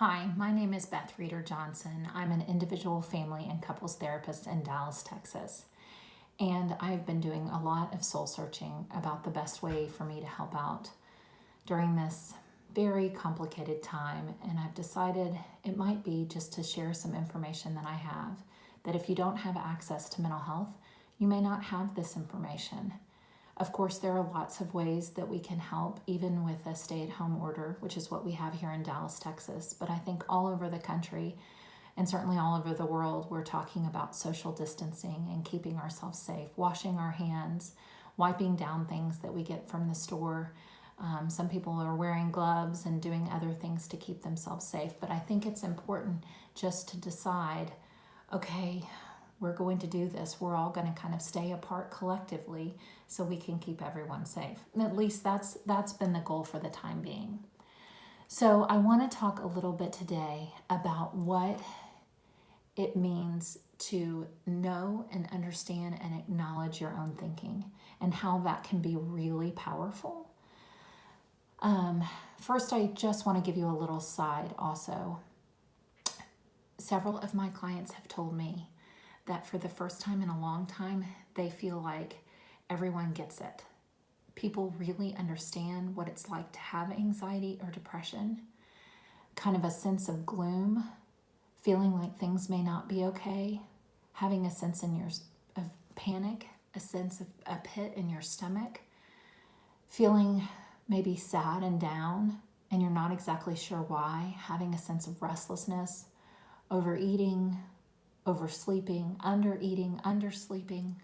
Hi, my name is Beth Reeder Johnson. I'm an individual family and couples therapist in Dallas, Texas. And I've been doing a lot of soul searching about the best way for me to help out during this very complicated time. And I've decided it might be just to share some information that I have, that if you don't have access to mental health, you may not have this information. Of course, there are lots of ways that we can help, even with a stay-at-home order, which is what we have here in Dallas, Texas. But I think all over the country, and certainly all over the world, we're talking about social distancing and keeping ourselves safe, washing our hands, wiping down things that we get from the store. Some people are wearing gloves and doing other things to keep themselves safe. But I think it's important just to decide, okay, we're going to do this. We're all going to kind of stay apart collectively so we can keep everyone safe. And at least that's been the goal for the time being. So I want to talk a little bit today about what it means to know and understand and acknowledge your own thinking and how that can be really powerful. First, I just want to give you a little side also. Several of my clients have told me that for the first time in a long time, they feel like everyone gets it. People really understand what it's like to have anxiety or depression, kind of a sense of gloom, feeling like things may not be okay, having a sense of panic, a sense of a pit in your stomach, feeling maybe sad and down, and you're not exactly sure why, having a sense of restlessness, overeating, oversleeping, undereating, undersleeping.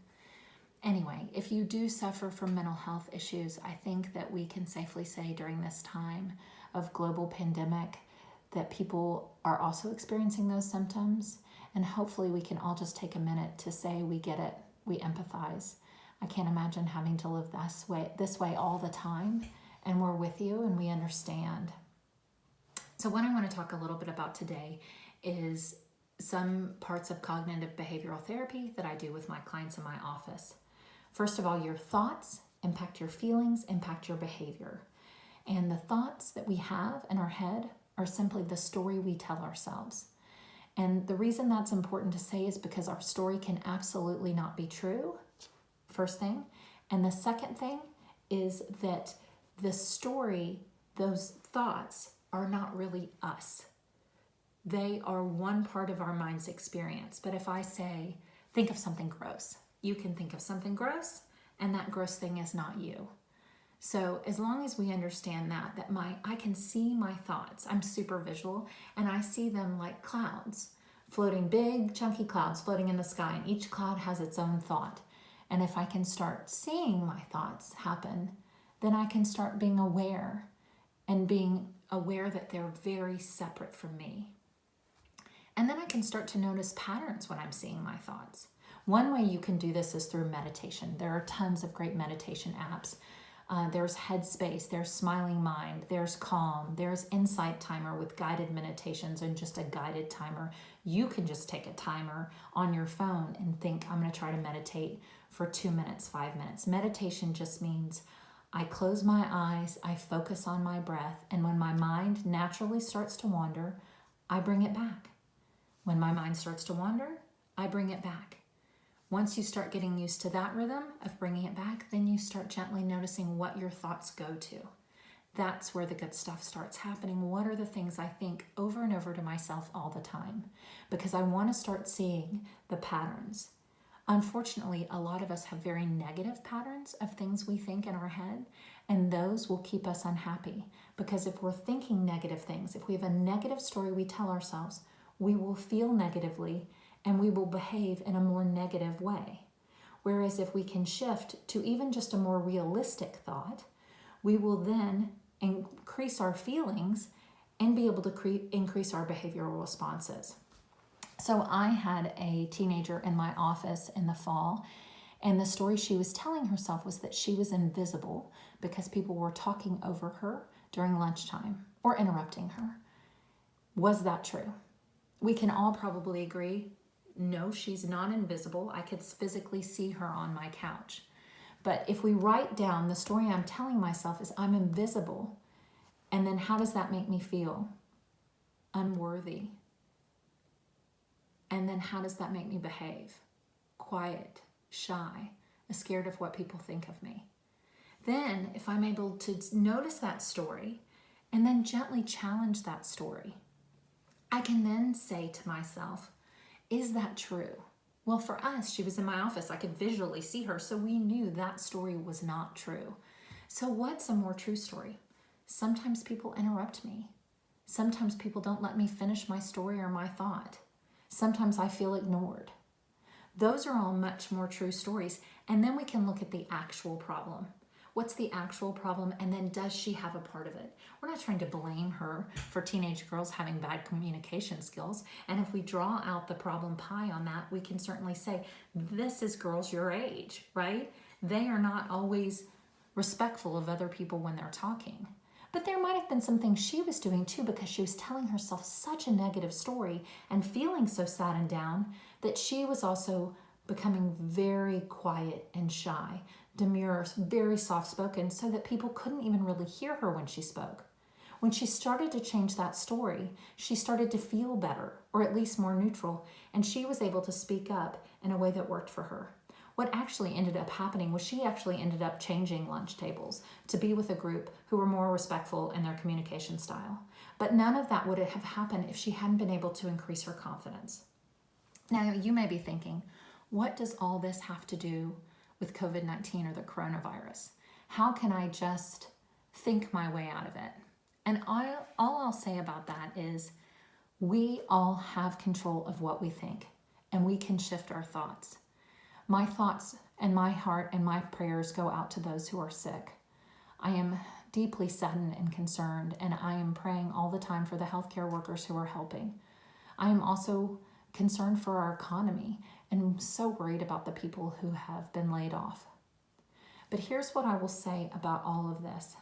Anyway, if you do suffer from mental health issues, I think that we can safely say during this time of global pandemic that people are also experiencing those symptoms. And hopefully we can all just take a minute to say we get it, we empathize. I can't imagine having to live this way all the time. And we're with you and we understand. So what I want to talk a little bit about today is some parts of cognitive behavioral therapy that I do with my clients in my office. First of all, your thoughts impact your feelings, impact your behavior. And the thoughts that we have in our head are simply the story we tell ourselves. And the reason that's important to say is because our story can absolutely not be true, first thing. And the second thing is that the story, those thoughts, are not really us. They are one part of our mind's experience. But if I say, think of something gross, you can think of something gross, and that gross thing is not you. So as long as we understand that I can see my thoughts, I'm super visual, and I see them like clouds, floating, big, chunky clouds floating in the sky, and each cloud has its own thought. And if I can start seeing my thoughts happen, then I can start being aware that they're very separate from me. And then I can start to notice patterns when I'm seeing my thoughts. One way you can do this is through meditation. There are tons of great meditation apps. There's Headspace, there's Smiling Mind, there's Calm, there's Insight Timer with guided meditations and just a guided timer. You can just take a timer on your phone and think, I'm going to try to meditate for 2 minutes, 5 minutes. Meditation just means I close my eyes, I focus on my breath, and when my mind naturally starts to wander, I bring it back. When my mind starts to wander, I bring it back. Once you start getting used to that rhythm of bringing it back, then you start gently noticing what your thoughts go to. That's where the good stuff starts happening. What are the things I think over and over to myself all the time? Because I want to start seeing the patterns. Unfortunately, a lot of us have very negative patterns of things we think in our head, and those will keep us unhappy. Because if we're thinking negative things, if we have a negative story we tell ourselves, we will feel negatively and we will behave in a more negative way. Whereas if we can shift to even just a more realistic thought, we will then increase our feelings and be able to increase our behavioral responses. So I had a teenager in my office in the fall, and the story she was telling herself was that she was invisible because people were talking over her during lunchtime or interrupting her. Was that true? We can all probably agree, no, she's not invisible. I could physically see her on my couch. But if we write down the story I'm telling myself is I'm invisible, and then how does that make me feel? unworthy. And then how does that make me behave? Quiet, shy, scared of what people think of me. Then, if I'm able to notice that story and then gently challenge that story, I can then say to myself, is that true? Well, for us, she was in my office. I could visually see her, so we knew that story was not true. So what's a more true story? Sometimes people interrupt me. Sometimes people don't let me finish my story or my thought. Sometimes I feel ignored. Those are all much more true stories. And then we can look at the actual problem. What's the actual problem? And then does she have a part of it? We're not trying to blame her for teenage girls having bad communication skills. And if we draw out the problem pie on that, we can certainly say, this is girls your age, right? They are not always respectful of other people when they're talking. But there might have been some things she was doing too, because she was telling herself such a negative story and feeling so sad and down that she was also becoming very quiet and shy, demure, very soft-spoken, so that people couldn't even really hear her when she spoke. When she started to change that story, she started to feel better, or at least more neutral, and she was able to speak up in a way that worked for her. What actually ended up happening was she actually ended up changing lunch tables to be with a group who were more respectful in their communication style. But none of that would have happened if she hadn't been able to increase her confidence. Now, you may be thinking, what does all this have to do with COVID-19 or the coronavirus? How can I just think my way out of it? And all I'll say about that is we all have control of what we think, and we can shift our thoughts. My thoughts and my heart and my prayers go out to those who are sick. I am deeply saddened and concerned, and I am praying all the time for the healthcare workers who are helping. I am also concerned for our economy and so worried about the people who have been laid off. But here's what I will say about all of this.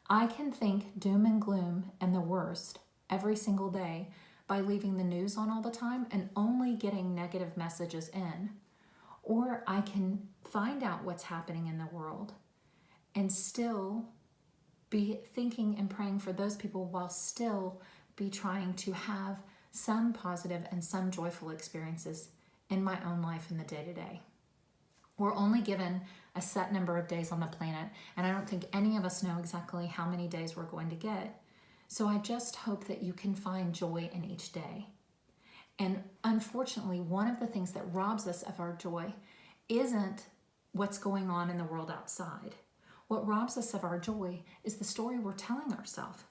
I can think doom and gloom and the worst every single day by leaving the news on all the time and only getting negative messages in. Or I can find out what's happening in the world and still be thinking and praying for those people while still be trying to have some positive and some joyful experiences in my own life in the day-to-day. We're only given a set number of days on the planet, and I don't think any of us know exactly how many days we're going to get. So I just hope that you can find joy in each day. And unfortunately, one of the things that robs us of our joy isn't what's going on in the world outside. What robs us of our joy is the story we're telling ourselves.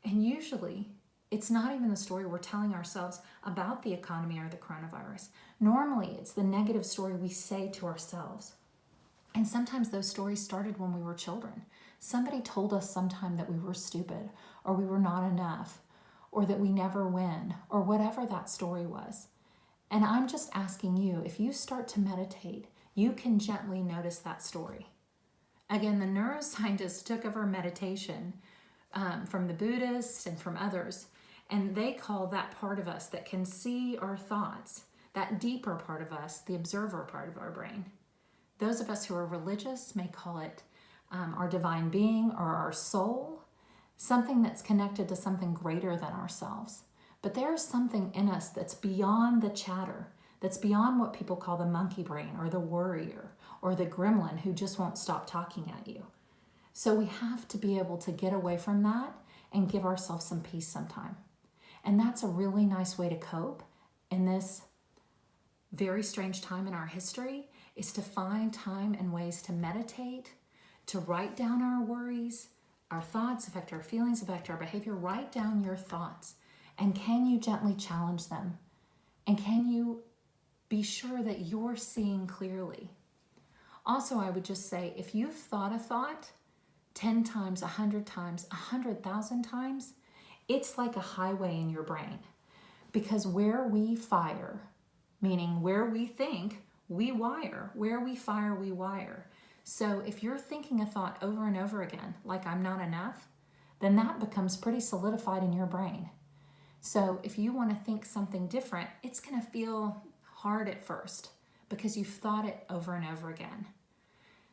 And usually, it's not even the story we're telling ourselves about the economy or the coronavirus. Normally, it's the negative story we say to ourselves. And sometimes those stories started when we were children. Somebody told us sometime that we were stupid, or we were not enough, or that we never win, or whatever that story was. And I'm just asking you, if you start to meditate, you can gently notice that story. Again, the neuroscientists took over meditation from the Buddhists and from others, and they call that part of us that can see our thoughts, that deeper part of us, the observer part of our brain. Those of us who are religious may call it our divine being or our soul, something that's connected to something greater than ourselves. But there's something in us that's beyond the chatter, that's beyond what people call the monkey brain or the worrier or the gremlin who just won't stop talking at you. So we have to be able to get away from that and give ourselves some peace sometime. And that's a really nice way to cope in this very strange time in our history, is to find time and ways to meditate, to write down our worries. Our thoughts affect our feelings, affect our behavior. Write down your thoughts. And can you gently challenge them? And can you be sure that you're seeing clearly? Also, I would just say, if you've thought a thought 10 times, 100 times, 100,000 times, it's like a highway in your brain. Because where we fire, meaning where we think, we wire. Where we fire, we wire. So if you're thinking a thought over and over again, like I'm not enough, then that becomes pretty solidified in your brain. So if you want to think something different, it's going to feel hard at first because you've thought it over and over again.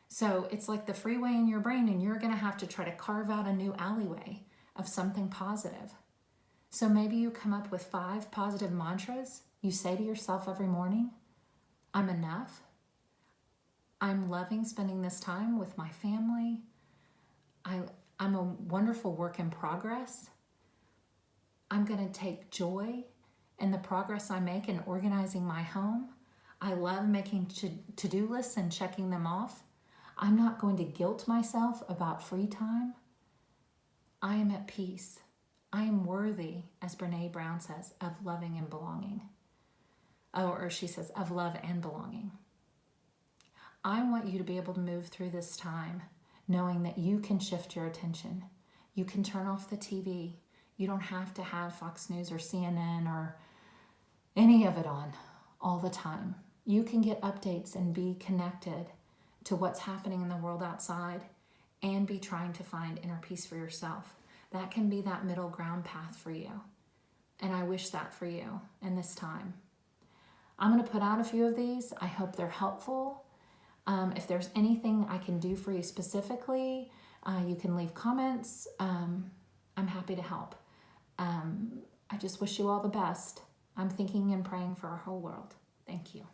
So it's like the freeway in your brain, and you're going to have to try to carve out a new alleyway of something positive. So maybe you come up with 5 positive mantras you say to yourself every morning. I'm enough. I'm loving spending this time with my family. I'm a wonderful work in progress. I'm going to take joy in the progress I make in organizing my home. I love making to-do lists and checking them off. I'm not going to guilt myself about free time. I am at peace. I am worthy, as Brene Brown says, of loving and belonging. Oh, or she says, of love and belonging. I want you to be able to move through this time knowing that you can shift your attention. You can turn off the TV. You don't have to have Fox News or CNN or any of it on all the time. You can get updates and be connected to what's happening in the world outside and be trying to find inner peace for yourself. That can be that middle ground path for you. And I wish that for you in this time. I'm going to put out a few of these. I hope they're helpful. If there's anything I can do for you specifically, you can leave comments. I'm happy to help. I just wish you all the best. I'm thinking and praying for our whole world. Thank you.